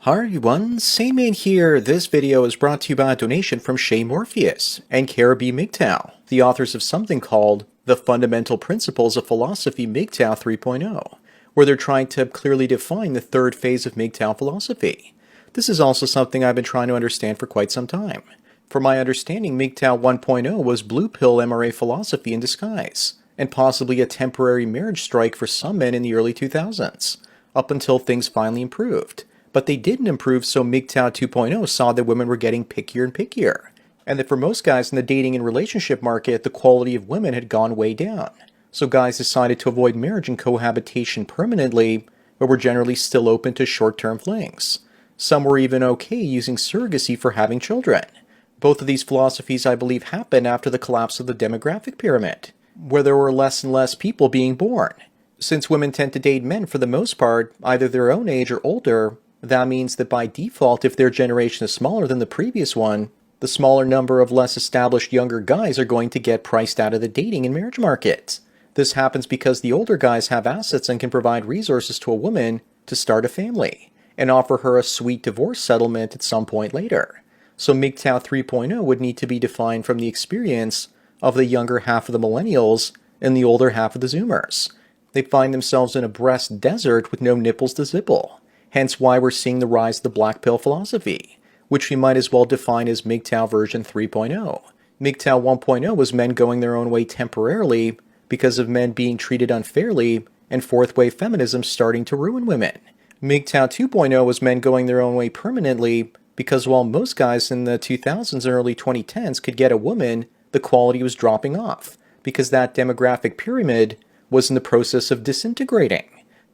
Hi everyone, Sandman here. This video is brought to you by a donation from Morpheus and Cara Mgtow, the authors of something called The Fundamental Principles of Philosophy Mgtow 3.0, where they're trying to clearly define the third phase of Mgtow philosophy. This is also something I've been trying to understand for quite some time. From my understanding, Mgtow 1.0 was blue pill MRA philosophy in disguise, and possibly a temporary marriage strike for some men in the early 2000s, up until things finally improved. But they didn't improve, so Mgtow 2.0 saw that women were getting pickier and pickier, and that for most guys in the dating and relationship market, the quality of women had gone way down. So guys decided to avoid marriage and cohabitation permanently, but were generally still open to short-term flings. Some were even okay using surrogacy for having children. Both of these philosophies, I believe, happened after the collapse of the demographic pyramid, where there were less and less people being born. Since women tend to date men for the most part, either their own age or older, that means that by default, if their generation is smaller than the previous one, the smaller number of less established younger guys are going to get priced out of the dating and marriage market. This happens because the older guys have assets and can provide resources to a woman to start a family and offer her a sweet divorce settlement at some point later. So Mgtow 3.0 would need to be defined from the experience of the younger half of the millennials and the older half of the Zoomers. They find themselves in a breast desert with no nipples to zipple. Hence why we're seeing the rise of the black pill philosophy, which we might as well define as Mgtow version 3.0. Mgtow 1.0 was men going their own way temporarily because of men being treated unfairly and fourth wave feminism starting to ruin women. Mgtow 2.0 was men going their own way permanently because while most guys in the 2000s and early 2010s could get a woman, the quality was dropping off because that demographic pyramid was in the process of disintegrating.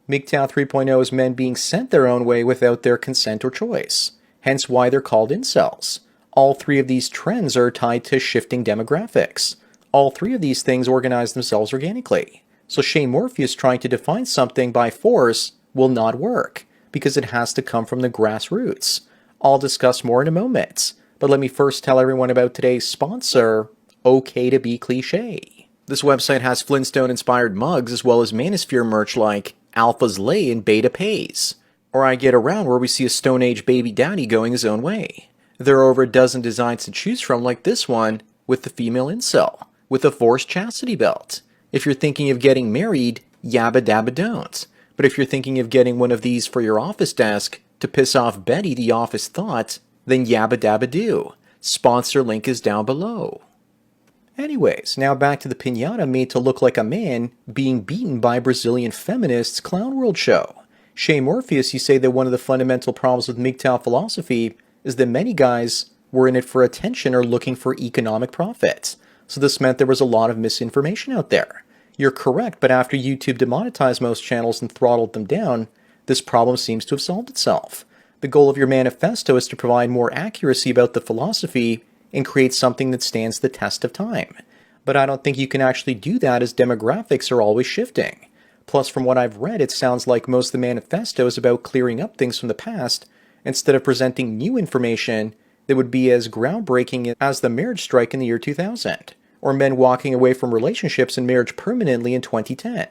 Mgtow 3.0 is men being sent their own way without their consent or choice, hence why they're called incels. All three of these trends are tied to shifting demographics. All three of these things organize themselves organically. So Morpheus trying to define something by force will not work, because it has to come from the grassroots. I'll discuss more in a moment, but let me first tell everyone about today's sponsor, Okay to Be Cliche. This website has Flintstone-inspired mugs as well as Manosphere merch like Alpha's Lay and Beta Pays, or I Get Around where we see a Stone Age baby daddy going his own way. There are over a dozen designs to choose from like this one with the female incel, with a forced chastity belt. If you're thinking of getting married, yabba dabba don't. But if you're thinking of getting one of these for your office desk to piss off Betty the office thought, then yabba dabba do. Sponsor link is down below. Anyways, now back to the piñata made to look like a man being beaten by a Brazilian feminist's Clown World show. Morpheus, you say that one of the fundamental problems with Mgtow philosophy is that many guys were in it for attention or looking for economic profit. So this meant there was a lot of misinformation out there. You're correct, but after YouTube demonetized most channels and throttled them down, this problem seems to have solved itself. The goal of your manifesto is to provide more accuracy about the philosophy and create something that stands the test of time. But I don't think you can actually do that as demographics are always shifting. Plus, from what I've read, it sounds like most of the manifesto is about clearing up things from the past instead of presenting new information that would be as groundbreaking as the marriage strike in the year 2000, or men walking away from relationships and marriage permanently in 2010.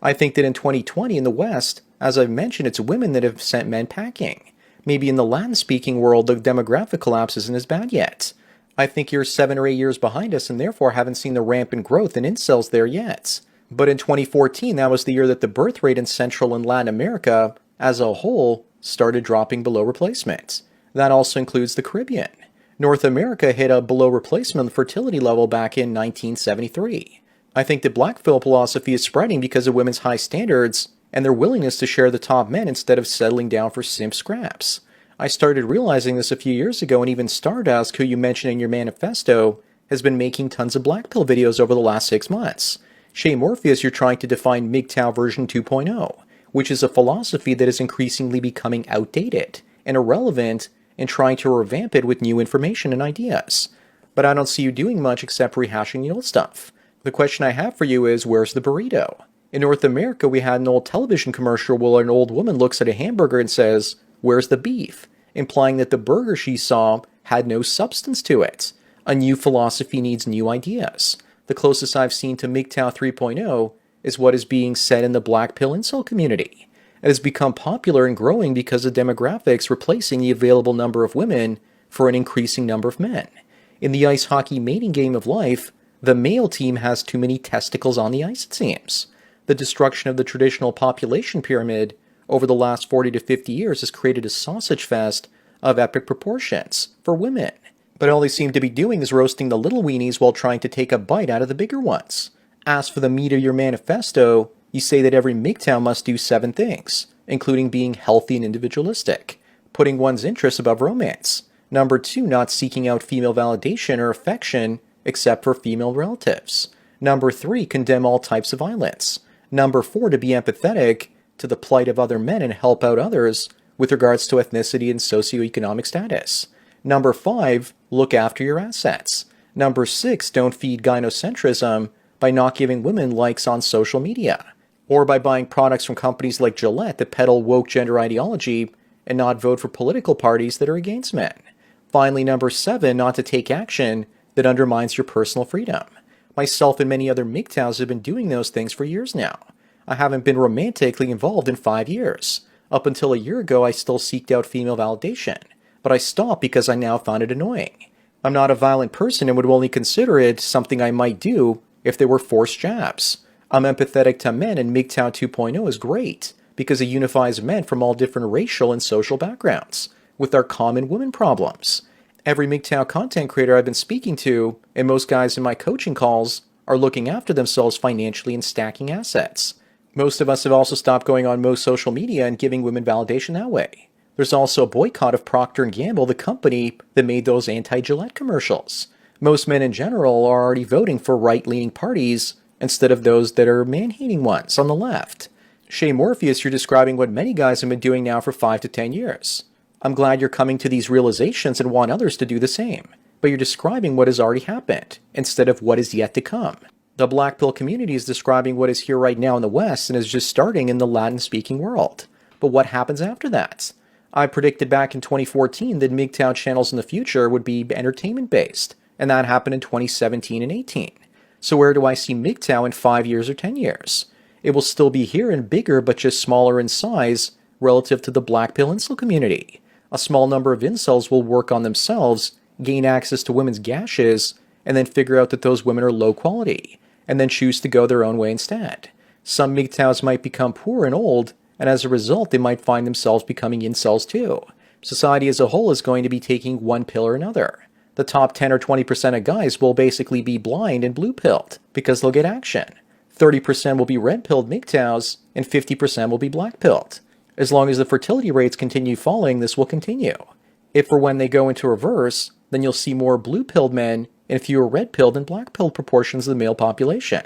I think that in 2020 in the West, as I've mentioned, it's women that have sent men packing. Maybe in the Latin-speaking world, the demographic collapse isn't as bad yet. I think you're 7 or 8 years behind us and therefore haven't seen the rampant growth in incels there yet. But in 2014, that was the year that the birth rate in Central and Latin America as a whole started dropping below replacement. That also includes the Caribbean. North America hit a below replacement fertility level back in 1973. I think that black pill philosophy is spreading because of women's high standards and their willingness to share the top men instead of settling down for simp scraps. I started realizing this a few years ago, and even Stardust, who you mentioned in your manifesto, has been making tons of black pill videos over the last 6 months. Morpheus, you're trying to define Mgtow version 2.0, which is a philosophy that is increasingly becoming outdated and irrelevant and trying to revamp it with new information and ideas. But I don't see you doing much except rehashing the old stuff. The question I have for you is, where's the burrito? In North America, we had an old television commercial where an old woman looks at a hamburger and says, "Where's the beef?" implying that the burger she saw had no substance to it. A new philosophy needs new ideas. The closest I've seen to Mgtow 3.0 is what is being said in the black pill incel community. and has become popular and growing because of demographics replacing the available number of women for an increasing number of men. In the ice hockey mating game of life, the male team has too many testicles on the ice, it seems. The destruction of the traditional population pyramid over the last 40 to 50 years has created a sausage fest of epic proportions for women. But all they seem to be doing is roasting the little weenies while trying to take a bite out of the bigger ones. As for the meat of your manifesto, you say that every MGTOW must do 7 things, including being healthy and individualistic, putting one's interests above romance. Number 2, not seeking out female validation or affection except for female relatives. Number 3, condemn all types of violence. Number 4, to be empathetic to the plight of other men and help out others with regards to ethnicity and socioeconomic status. Number 5, look after your assets. Number 6, don't feed gynocentrism by not giving women likes on social media, or by buying products from companies like Gillette that peddle woke gender ideology and not vote for political parties that are against men. Finally, number 7, not to take action that undermines your personal freedom. Myself and many other MGTOWs have been doing those things for years now. I haven't been romantically involved in 5 years. Up until a year ago, I still seeked out female validation, but I stopped because I now found it annoying. I'm not a violent person and would only consider it something I might do if there were forced jabs. I'm empathetic to men, and MGTOW 2.0 is great because it unifies men from all different racial and social backgrounds with our common women problems. Every MGTOW content creator I've been speaking to, and most guys in my coaching calls, are looking after themselves financially and stacking assets. Most of us have also stopped going on most social media and giving women validation that way. There's also a boycott of Procter & Gamble, the company that made those anti-Gillette commercials. Most men in general are already voting for right-leaning parties instead of those that are man-hating ones on the left. Shay Morpheus, you're describing what many guys have been doing now for 5 to 10 years. I'm glad you're coming to these realizations and want others to do the same, but you're describing what has already happened instead of what is yet to come. The Black Pill community is describing what is here right now in the West and is just starting in the Latin-speaking world. But what happens after that? I predicted back in 2014 that MGTOW channels in the future would be entertainment-based, and that happened in 2017 and 18. So where do I see MGTOW in 5 years or 10 years? It will still be here and bigger, but just smaller in size relative to the Black Pill incel community. A small number of incels will work on themselves, gain access to women's gashes, and then figure out that those women are low quality, and then choose to go their own way instead. Some MGTOWs might become poor and old, and as a result, they might find themselves becoming incels too. Society as a whole is going to be taking one pill or another. The top 10 or 20% of guys will basically be blind and blue-pilled because they'll get action. 30% will be red-pilled MGTOWs, and 50% will be black-pilled. As long as the fertility rates continue falling, this will continue. If or when they go into reverse, then you'll see more blue-pilled men and fewer red-pilled and black-pilled proportions of the male population.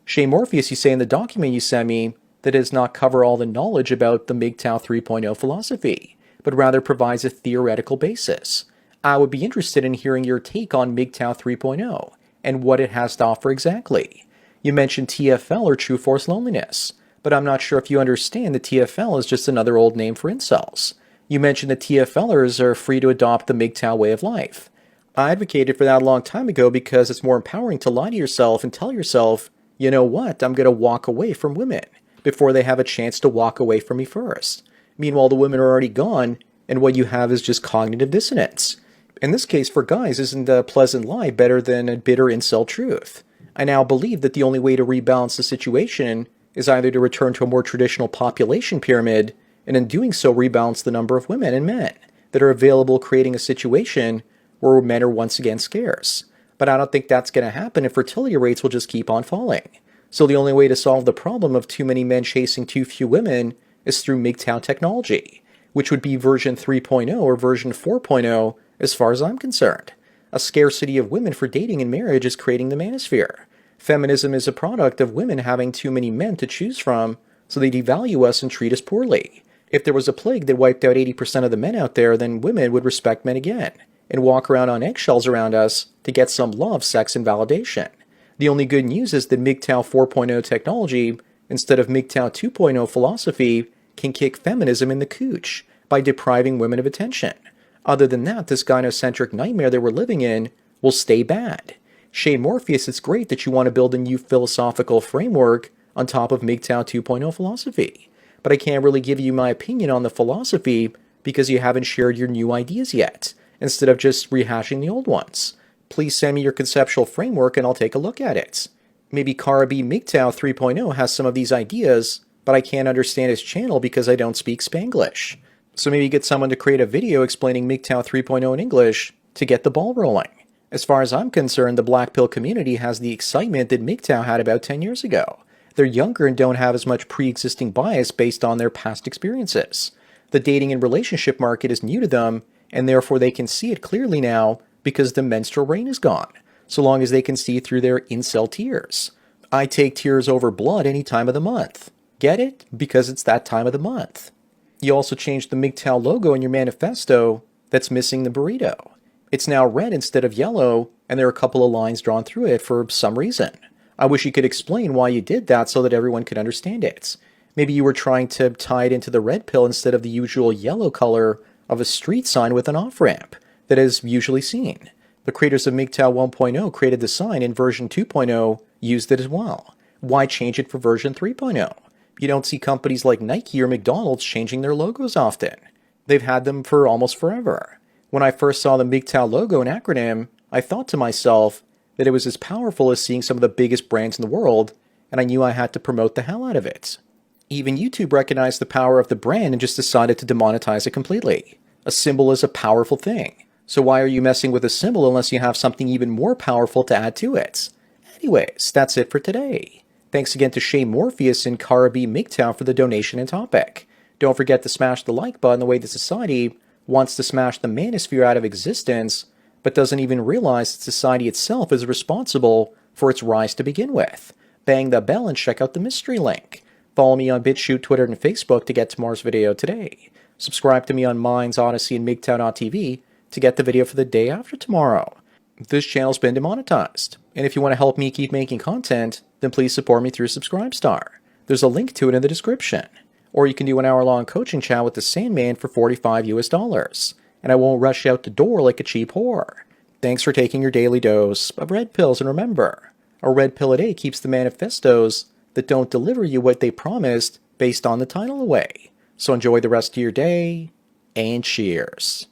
Shay Morpheus, you say in the document you sent me that it does not cover all the knowledge about the MGTOW 3.0 philosophy, but rather provides a theoretical basis. I would be interested in hearing your take on MGTOW 3.0 and what it has to offer exactly. You mentioned TFL or True Force Loneliness, but I'm not sure if you understand that TFL is just another old name for incels. You mentioned that TFLers are free to adopt the MGTOW way of life. I advocated for that a long time ago because it's more empowering to lie to yourself and tell yourself, you know what, I'm going to walk away from women before they have a chance to walk away from me first. Meanwhile, the women are already gone, and what you have is just cognitive dissonance. In this case, for guys, isn't a pleasant lie better than a bitter incel truth? I now believe that the only way to rebalance the situation is either to return to a more traditional population pyramid, and in doing so rebalance the number of women and men that are available, creating a situation where men are once again scarce. But I don't think that's going to happen, and fertility rates will just keep on falling. So the only way to solve the problem of too many men chasing too few women is through MGTOW technology, which would be version 3.0 or version 4.0 as far as I'm concerned. A scarcity of women for dating and marriage is creating the manosphere. Feminism is a product of women having too many men to choose from, so they devalue us and treat us poorly. If there was a plague that wiped out 80% of the men out there, then women would respect men again and walk around on eggshells around us to get some love, sex, and validation. The only good news is that MGTOW 4.0 technology, instead of MGTOW 2.0 philosophy, can kick feminism in the cooch by depriving women of attention. Other than that, this gynocentric nightmare that we're living in will stay bad. Shay Morpheus, it's great that you want to build a new philosophical framework on top of MGTOW 2.0 philosophy, but I can't really give you my opinion on the philosophy because you haven't shared your new ideas yet, instead of just rehashing the old ones. Please send me your conceptual framework and I'll take a look at it. Maybe Cara Mgtow 3.0 has some of these ideas, but I can't understand his channel because I don't speak Spanglish. So maybe get someone to create a video explaining Mgtow 3.0 in English to get the ball rolling. As far as I'm concerned, the Black Pill community has the excitement that Mgtow had about 10 years ago. They're younger and don't have as much pre-existing bias based on their past experiences. The dating and relationship market is new to them, and therefore they can see it clearly now because the menstrual rain is gone, so long as they can see through their incel tears. I take tears over blood any time of the month. Get it? Because it's that time of the month. You also changed the Mgtow logo in your manifesto that's missing the burrito. It's now red instead of yellow, and there are a couple of lines drawn through it for some reason. I wish you could explain why you did that so that everyone could understand it. Maybe you were trying to tie it into the red pill instead of the usual yellow color of a street sign with an off-ramp that is usually seen. The creators of Mgtow 1.0 created the sign, and version 2.0 used it as well. Why change it for version 3.0? You don't see companies like Nike or McDonald's changing their logos often. They've had them for almost forever. When I first saw the Mgtow logo and acronym, I thought to myself that it was as powerful as seeing some of the biggest brands in the world, and I knew I had to promote the hell out of it. Even YouTube recognized the power of the brand and just decided to demonetize it completely. A symbol is a powerful thing. So why are you messing with a symbol unless you have something even more powerful to add to it? Anyways, that's it for today. Thanks again to Shay Morpheus and Cara Mgtow for the donation and topic. Don't forget to smash the like button the way the society wants to smash the manosphere out of existence, but doesn't even realize that society itself is responsible for its rise to begin with. Bang the bell and check out the mystery link. Follow me on BitChute, Twitter, and Facebook to get tomorrow's video today. Subscribe to me on Minds, Odyssey, and MGTOW.tv to get the video for the day after tomorrow. This channel's been demonetized, and if you want to help me keep making content, then please support me through Subscribestar. There's a link to it in the description. Or you can do an hour-long coaching chat with the Sandman for $45 and I won't rush out the door like a cheap whore. Thanks for taking your daily dose of red pills, and remember, a red pill a day keeps the manifestos that don't deliver you what they promised based on the title away. So enjoy the rest of your day, and cheers.